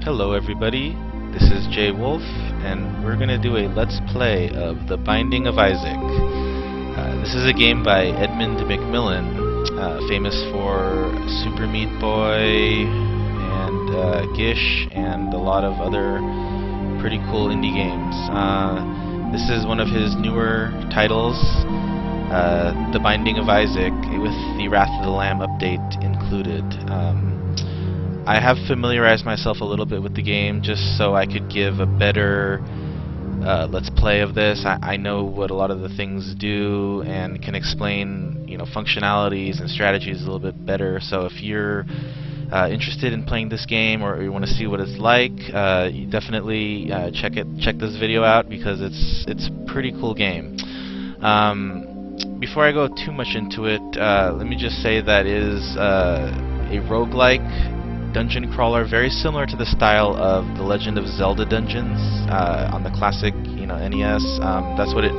Hello everybody, this is Jay Wolf, and we're gonna do a Let's Play of The Binding of Isaac. This is a game by Edmund McMillan, famous for Super Meat Boy and Gish and a lot of other pretty cool indie games. This is one of his newer titles, The Binding of Isaac, with the Wrath of the Lamb update included. I have familiarized myself a little bit with the game just so I could give a better let's play of this. I know what a lot of the things do and can explain, functionalities and strategies a little bit better. So if you're interested in playing this game or you want to see what it's like, you definitely check this video out because it's a pretty cool game. Before I go too much into it, let me just say that it is a roguelike dungeon crawler, very similar to the style of the Legend of Zelda dungeons on the classic, NES. That's what it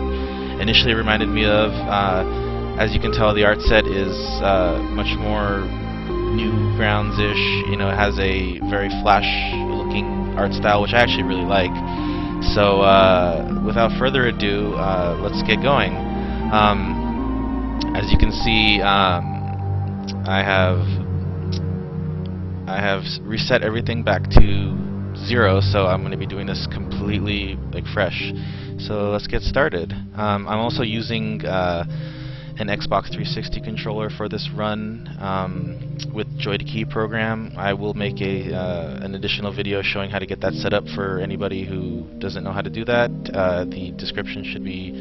initially reminded me of. As you can tell, the art set is much more Newgrounds-ish. It has a very flash-looking art style, which I actually really like. So, without further ado, let's get going. As you can see, I have reset everything back to 0, so I'm going to be doing this completely fresh. So let's get started. I'm also using an Xbox 360 controller for this run with Joy-to-Key program. I will make an additional video showing how to get that set up for anybody who doesn't know how to do that. The description should be,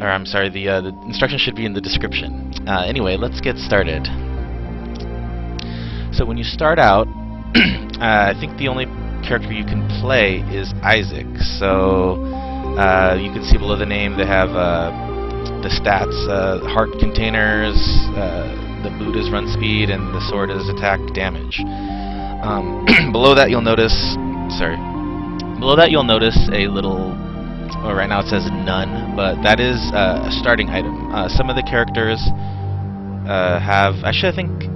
or I'm sorry, the instructions should be in the description. Anyway, let's get started. So when you start out, I think the only character you can play is Isaac. So you can see below the name they have the stats: heart containers, the boot is run speed, and the sword is attack damage. Below that you'll notice, a little. Oh, right now it says none, but that is a starting item. Some of the characters have. Actually, I think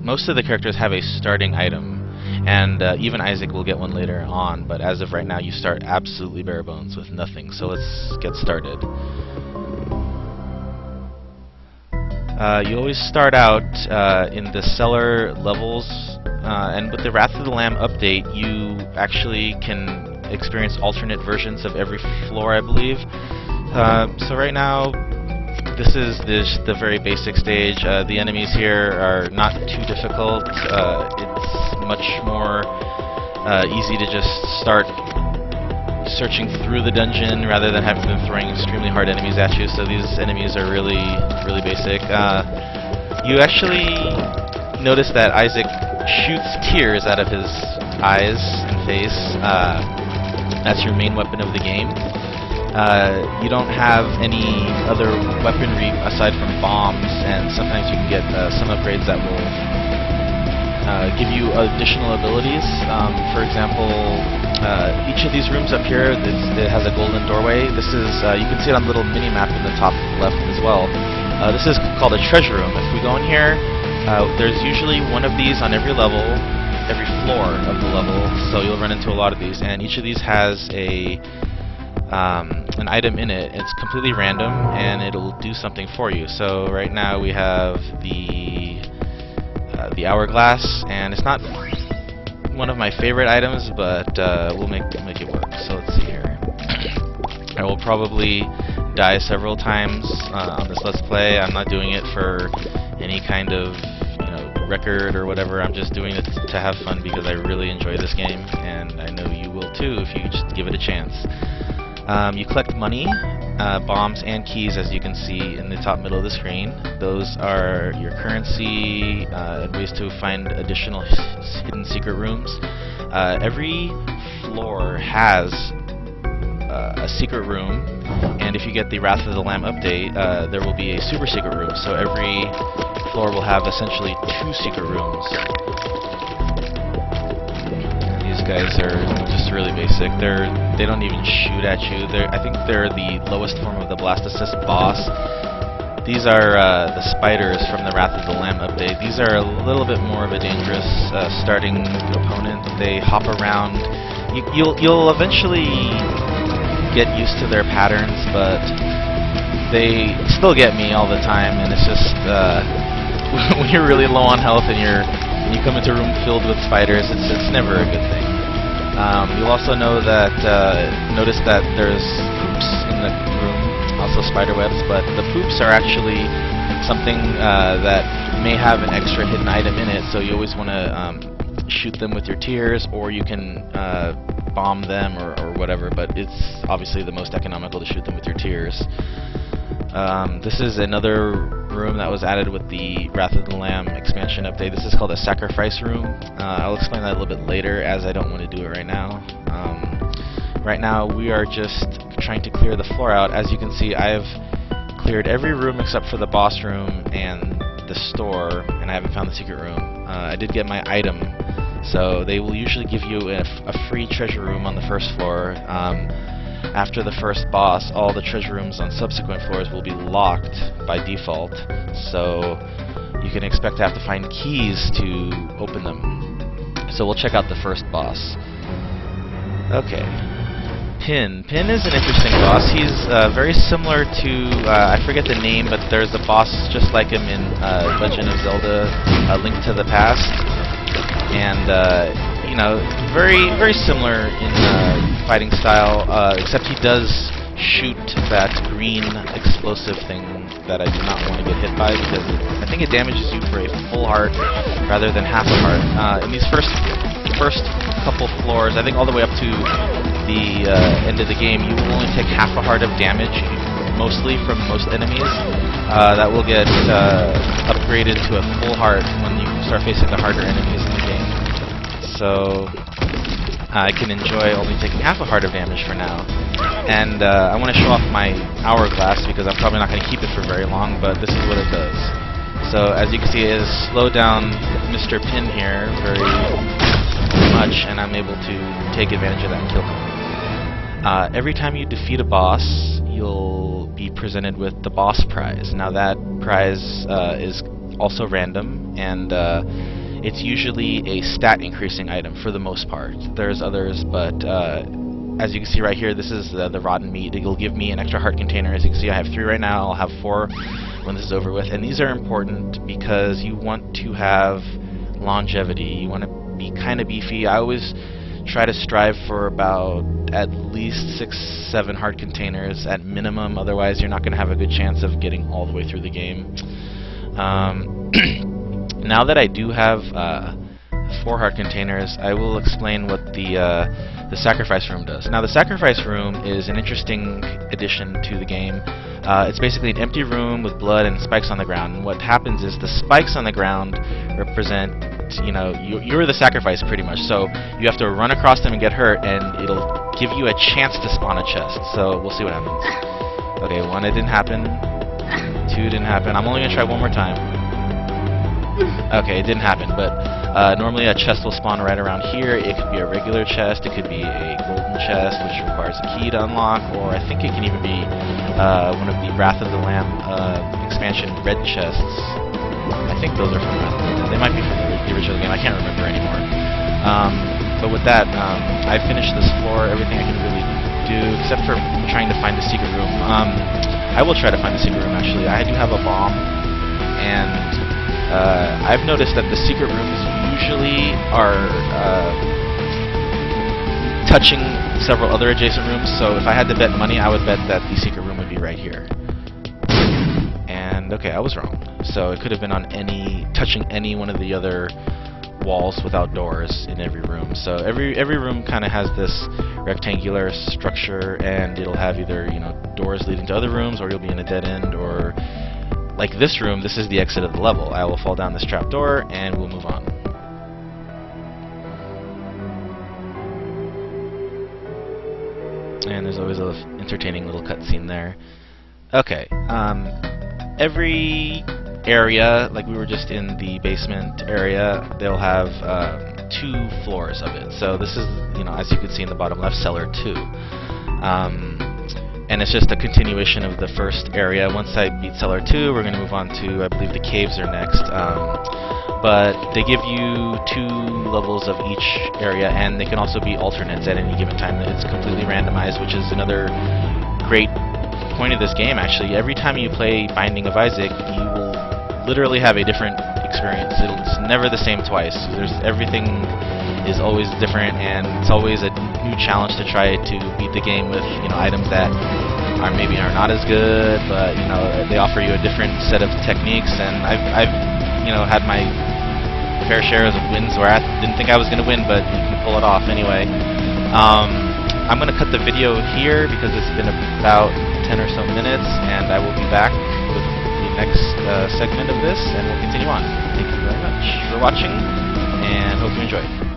most of the characters have a starting item, and even Isaac will get one later on, but as of right now you start absolutely bare bones with nothing, so let's get started. You always start out in the cellar levels, and with the Wrath of the Lamb update you actually can experience alternate versions of every floor, I believe. So right now this is the very basic stage. The enemies here are not too difficult. It's much more easy to just start searching through the dungeon rather than having them throwing extremely hard enemies at you. So these enemies are really basic. You actually notice that Isaac shoots tears out of his eyes and face. That's your main weapon of the game. You don't have any other weaponry aside from bombs, and sometimes you can get some upgrades that will give you additional abilities. For example, each of these rooms up here, it has a golden doorway. This is you can see it on the little mini-map in the top left as well. This is called a treasure room. If we go in here, there's usually one of these on every level, every floor of the level, so you'll run into a lot of these, and each of these has an item in it. It's completely random and it'll do something for you. So right now we have the hourglass, and it's not one of my favorite items, but we'll make it work. So let's see here. I will probably die several times on this Let's Play. I'm not doing it for any kind of record or whatever. I'm just doing it to have fun because I really enjoy this game, and I know you will too if you just give it a chance. You collect money, bombs, and keys, as you can see in the top middle of the screen. Those are your currency, and ways to find additional hidden secret rooms. Every floor has a secret room, and if you get the Wrath of the Lamb update, there will be a super secret room. So every floor will have essentially 2 secret rooms. These guys are just really basic. They don't even shoot at you. I think they're the lowest form of the Blastocyst boss. These are the spiders from the Wrath of the Lamb update. These are a little bit more of a dangerous starting opponent. They hop around. You'll eventually get used to their patterns, but they still get me all the time, and it's just when you're really low on health and you come into a room filled with spiders, it's never a good thing. You'll also know that notice that there's poops in the room, also spider webs, but the poops are actually something that may have an extra hidden item in it, so you always want to shoot them with your tears, or you can bomb them or whatever, but it's obviously the most economical to shoot them with your tears. This is another room that was added with the Wrath of the Lamb expansion update. This is called a sacrifice room. I'll explain that a little bit later, as I don't want to do it right now. Right now we are just trying to clear the floor out. As you can see, I've cleared every room except for the boss room and the store, and I haven't found the secret room. I did get my item, so they will usually give you a free treasure room on the first floor. After the first boss, all the treasure rooms on subsequent floors will be locked by default, so you can expect to have to find keys to open them. So we'll check out the first boss. Okay. Pin. Pin is an interesting boss. He's very similar to, I forget the name, but there's a boss just like him in Legend of Zelda, A Link to the Past. And, you know, very similar in fighting style, except he does shoot that green explosive thing that I do not want to get hit by, because I think it damages you for a full heart rather than half a heart. In these first couple floors, I think all the way up to the end of the game, you will only take half a heart of damage, mostly from most enemies. That will get upgraded to a full heart when you start facing the harder enemies in the game. So I can enjoy only taking half a heart of damage for now. And I want to show off my hourglass, because I'm probably not going to keep it for very long, but this is what it does. So as you can see, it has slowed down Mr. Pin here very much, and I'm able to take advantage of that and kill him. Every time you defeat a boss, you'll be presented with the boss prize. Now that prize is also random, and it's usually a stat increasing item for the most part. There's others, but as you can see right here, this is the rotten meat. It'll give me an extra heart container. As you can see, I have 3 right now. I'll have 4 when this is over with. And these are important because you want to have longevity. You want to be kind of beefy. I always try to strive for about at least 6-7 heart containers at minimum. Otherwise, you're not going to have a good chance of getting all the way through the game. Now that I do have 4 heart containers, I will explain what the sacrifice room does. Now, the sacrifice room is an interesting addition to the game. It's basically an empty room with blood and spikes on the ground. And what happens is the spikes on the ground represent, you know, you're the sacrifice pretty much. So you have to run across them and get hurt, and it'll give you a chance to spawn a chest. So we'll see what happens. Okay, 1, it didn't happen. 2, didn't happen. I'm only gonna try 1 more time. Okay, it didn't happen, but normally a chest will spawn right around here. It could be a regular chest, it could be a golden chest, which requires a key to unlock, or I think it can even be one of the Wrath of the Lamb expansion red chests. I think those are from Wrath of the Lamb. They might be from the original game, I can't remember anymore. But with that, I finished this floor, everything I can really do, except for trying to find the secret room. I will try to find the secret room, actually. I do have a bomb, and I've noticed that the secret rooms usually are touching several other adjacent rooms, so if I had to bet money, I would bet that the secret room would be right here. And okay, I was wrong. So it could have been on touching any one of the other walls without doors in every room. So every room kind of has this rectangular structure, and it'll have either, you know, doors leading to other rooms, or you'll be in a dead end, or like this room, this is the exit of the level. I will fall down this trapdoor, and we'll move on. And there's always an entertaining little cutscene there. Okay, every area, like we were just in the basement area, they'll have 2 floors of it. So this is, you know, as you can see in the bottom left, cellar 2. and it's just a continuation of the first area. Once I beat Cellar 2, we're going to move on to, I believe the caves are next. But they give you 2 levels of each area, and they can also be alternates at any given time. It's completely randomized, which is another great point of this game, actually. Every time you play Binding of Isaac, you will literally have a different experience. It's never the same twice. Everything is always different, and it's always a new challenge to try to beat the game with, you know, items that maybe are not as good, but, you know, they offer you a different set of techniques. And I've you know, had my fair share of wins where I didn't think I was going to win, but you can pull it off anyway. I'm going to cut the video here because it's been about 10 or so minutes, and I will be back with the next segment of this, and we'll continue on. Thank you very much for watching, and hope you enjoyed.